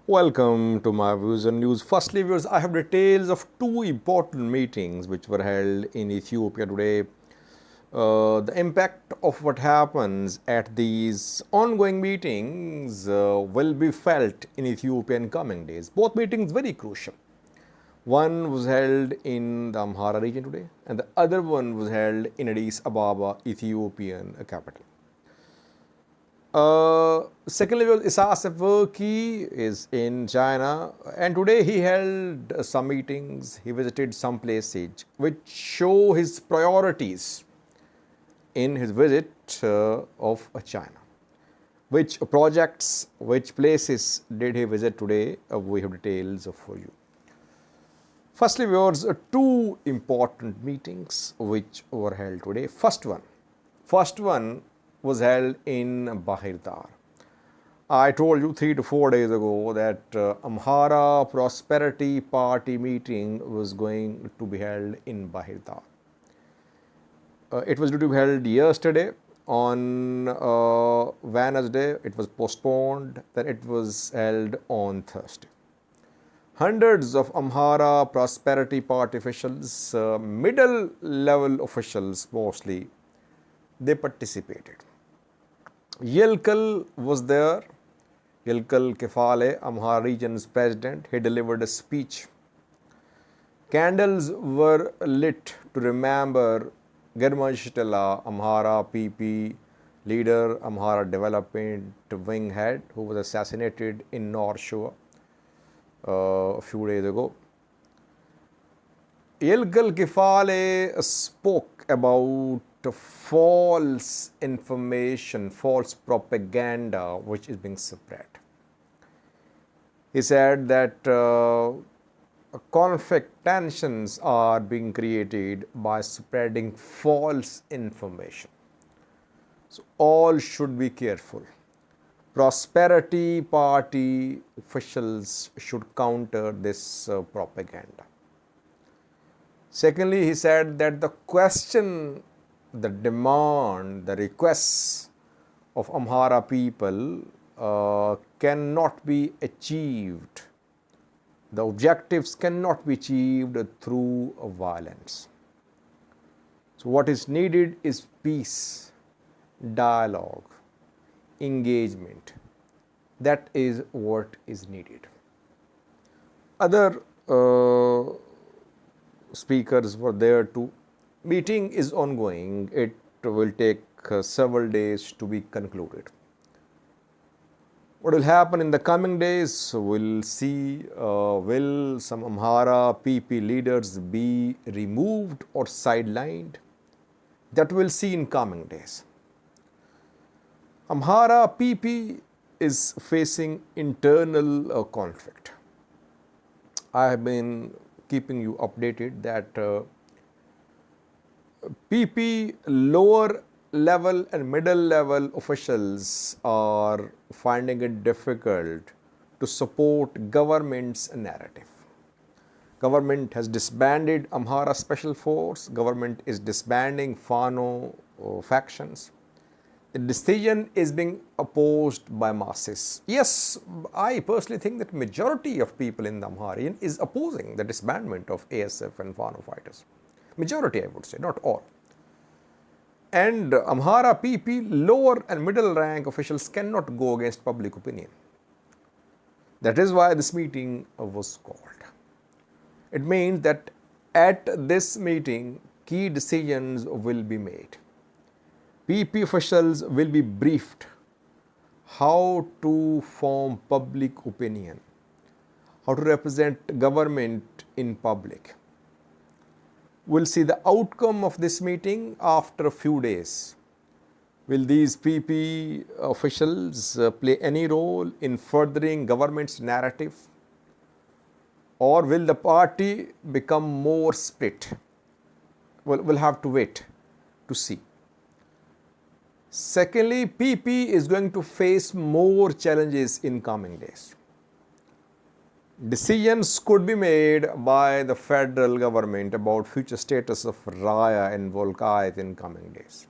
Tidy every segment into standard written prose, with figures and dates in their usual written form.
Welcome to my views and news. Firstly, viewers, I have details of two important meetings which were held in Ethiopia today. The impact of what happens at these ongoing meetings will be felt in Ethiopia in coming days. Both meetings very crucial. One was held in the Amhara region today, and the other one was held in Addis Ababa, Ethiopian capital. Secondly, Isas Afwerki is in China, and today he held some meetings. He visited some places which show his priorities in his visit of China. Which projects, which places did he visit today? We have details for you. Firstly, viewers, two important meetings which were held today. First one was held in Bahir. I told you 3 to 4 days ago that Amhara Prosperity Party meeting was going to be held in Bahir. It was due to be held yesterday on Wednesday. It was postponed. Then it was held on Thursday. Hundreds of Amhara Prosperity Party officials, middle level officials mostly, they participated. Yilkal was there. Yilkal Kefale, Amhara region's president, he delivered a speech. Candles were lit to remember Germanshtala, Amhara PP leader, Amhara Development Wing head, who was assassinated in North Shore a few days ago. Yilkal Kefale spoke about false information, false propaganda which is being spread. He said that conflict tensions are being created by spreading false information. So all should be careful. Prosperity Party officials should counter this propaganda. Secondly, he said that the question, the demand, the requests of Amhara people cannot be achieved. The objectives cannot be achieved through violence. So what is needed is peace, dialogue, engagement. That is what is needed. Other speakers were there too. Meeting is ongoing. It will take several days to be concluded. What will happen in the coming days? We'll see. Will some Amhara PP leaders be removed or sidelined? That we'll see in coming days. Amhara PP is facing internal conflict. I have been keeping you updated that PP lower level and middle level officials are finding it difficult to support government's narrative. Government has disbanded Amhara Special Force. Government is disbanding Fano factions. The decision is being opposed by masses. Yes, I personally think that majority of people in the Amharian is opposing the disbandment of ASF and Fano fighters. Majority, I would say, not all. And Amhara PP lower and middle rank officials cannot go against public opinion. That is why this meeting was called. It means that at this meeting, key decisions will be made. PP officials will be briefed how to form public opinion, how to represent government in public. We'll see the outcome of this meeting after a few days. Will these PP officials play any role in furthering government's narrative? Or will the party become more split? We'll have to wait to see. Secondly, PP is going to face more challenges in coming days. Decisions could be made by the federal government about future status of Raya and Volkait in coming days.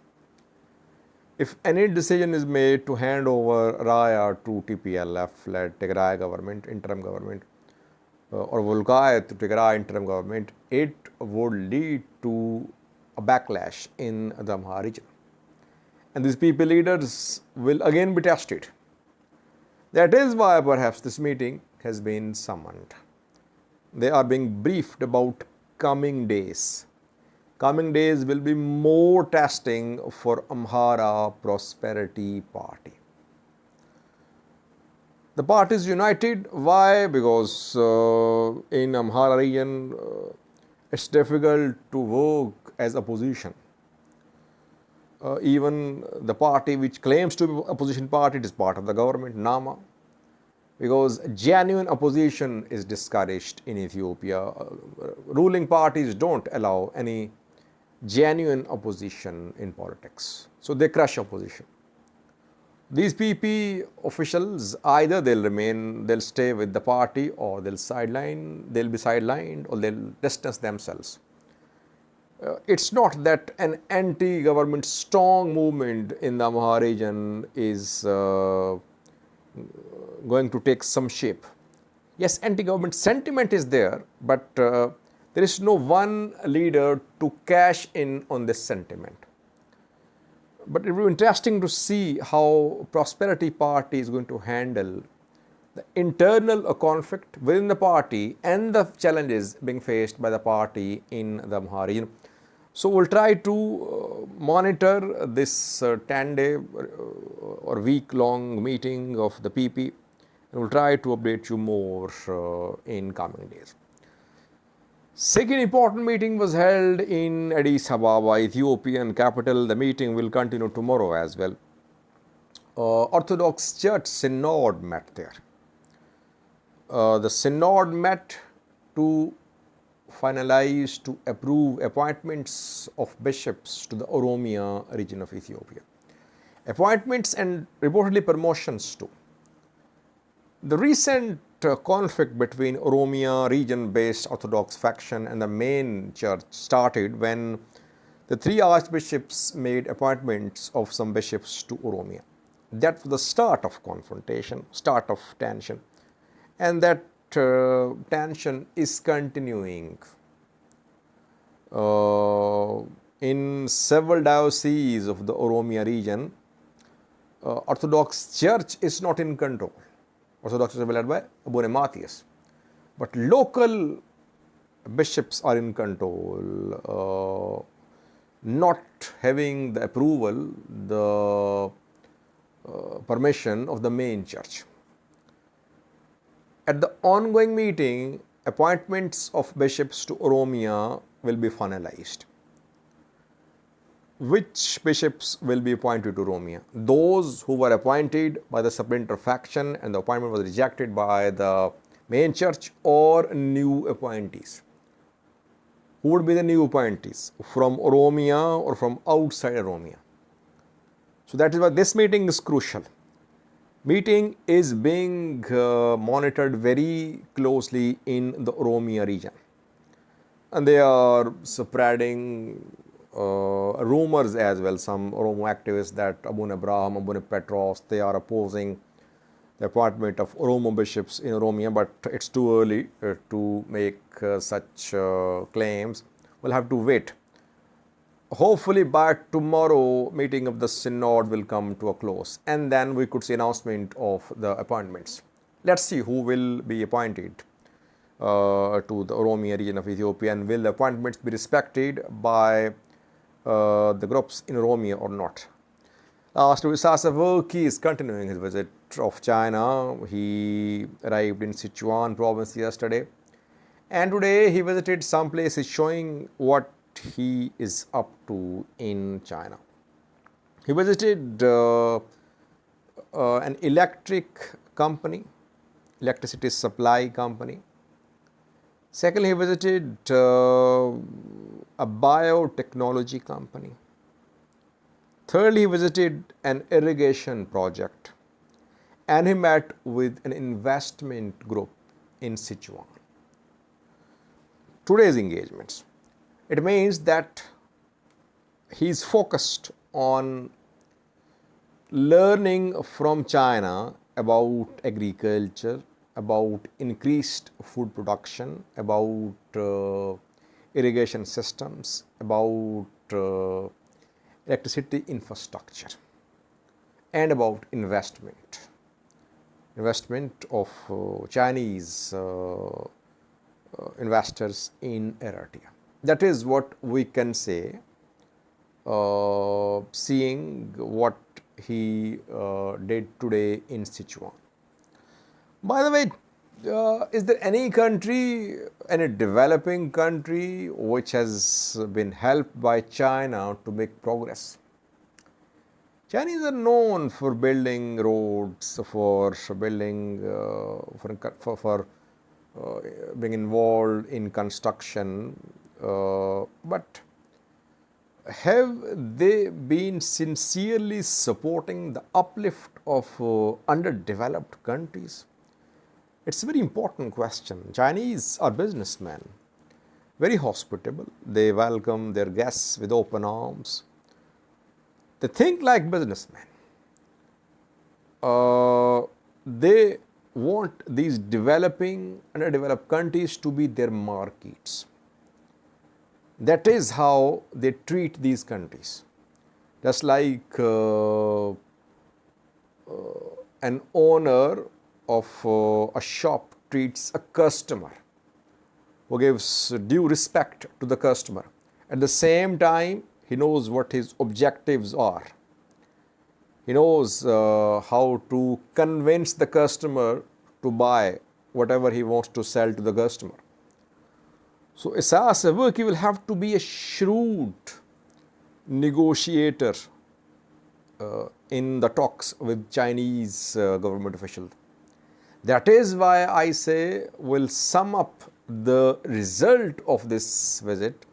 if any decision is made to hand over Raya to TPLF-led Tigray government, interim government, or Volgaya to Tigray interim government, it would lead to a backlash in the Amhara region. And these people leaders will again be tested. That is why perhaps this meeting has been summoned. They are being briefed about coming days. Coming days will be more testing for Amhara Prosperity Party. The party is united. Why? Because in Amhara region, it's difficult to work as opposition. Even the party which claims to be opposition party, it is part of the government, Nama. Because genuine opposition is discouraged in Ethiopia. Ruling parties don't allow any genuine opposition in politics. So they crush opposition. These PP officials, either they'll stay with the party, or they'll be sidelined, or they'll distance themselves. It's not that an anti-government strong movement in the Amhara region is going to take some shape. Yes, anti-government sentiment is there, but there is no one leader to cash in on this sentiment. But it will be interesting to see how Prosperity Party is going to handle the internal conflict within the party and the challenges being faced by the party in the Amhara region. So we'll try to monitor this 10-day or week-long meeting of the PP, and we'll try to update you more in coming days. Second important meeting was held in Addis Ababa, Ethiopian capital. The meeting will continue tomorrow as well. Orthodox Church Synod met there. The Synod met to finalize, to approve appointments of bishops to the Oromia region of Ethiopia. Appointments and reportedly promotions too. The recent conflict between Oromia region-based Orthodox faction and the main church started when the three archbishops made appointments of some bishops to Oromia. That was the start of confrontation, start of tension, and that tension is continuing. In several dioceses of the Oromia region, Orthodox Church is not in control. Orthodox is led by Abune Matthias. But local bishops are in control, not having the approval, the permission of the main church. At the ongoing meeting, appointments of bishops to Oromia will be finalized. Which bishops will be appointed to Oromia? Those who were appointed by the splinter faction and the appointment was rejected by the main church, or new appointees? Who would be the new appointees? From Oromia or from outside Oromia? So that is why this meeting is crucial. Meeting is being monitored very closely in the Oromia region. And they are spreading rumors as well. Some Oromo activists that Abune Abraham, Abune Petros, they are opposing the appointment of Oromo bishops in Oromia, but it's too early to make such claims. We'll have to wait. Hopefully by tomorrow, meeting of the Synod will come to a close, and then we could see announcement of the appointments. Let's see who will be appointed to the Oromia region of Ethiopia, and will the appointments be respected by the groups in Oromia or not. Astro Sasavuki is continuing his visit of China. He arrived in Sichuan province yesterday, and today he visited some places showing what he is up to in China. He visited an electric company, electricity supply company. Secondly, he visited a biotechnology company. Thirdly, he visited an irrigation project, and he met with an investment group in Sichuan. Today's engagements, it means that he is focused on learning from China about agriculture, about increased food production, about irrigation systems, about electricity infrastructure, and about investment of Chinese investors in Eritrea. That is what we can say, seeing what he did today in Sichuan. By the way, is there any country, any developing country which has been helped by China to make progress? Chinese are known for building roads, for building, for being involved in construction, but have they been sincerely supporting the uplift of underdeveloped countries? It's a very important question. Chinese are businessmen, very hospitable. They welcome their guests with open arms. They think like businessmen. They want these developing, underdeveloped countries to be their markets. That is how they treat these countries. Just like an owner of a shop treats a customer, who gives due respect to the customer. At the same time, he knows what his objectives are. He knows how to convince the customer to buy whatever he wants to sell to the customer. So Isaias Afwerki will have to be a shrewd negotiator in the talks with Chinese government officials. That is why I say we'll sum up the result of this visit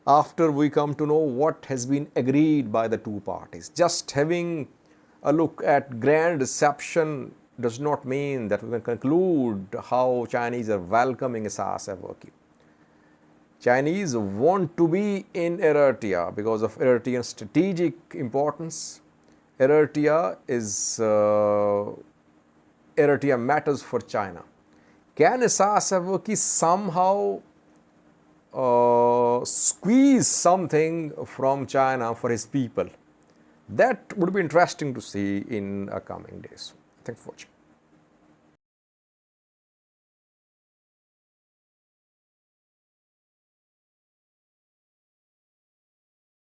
after we come to know what has been agreed by the two parties. Just having a look at grand reception does not mean that we can conclude how Chinese are welcoming Isaias Afwerki. Chinese want to be in Eritrea because of Eritrean strategic importance. Eritrea matters for China. Can Isaias Afwerki somehow squeeze something from China for his people? That would be interesting to see in coming days. Thanks for watching.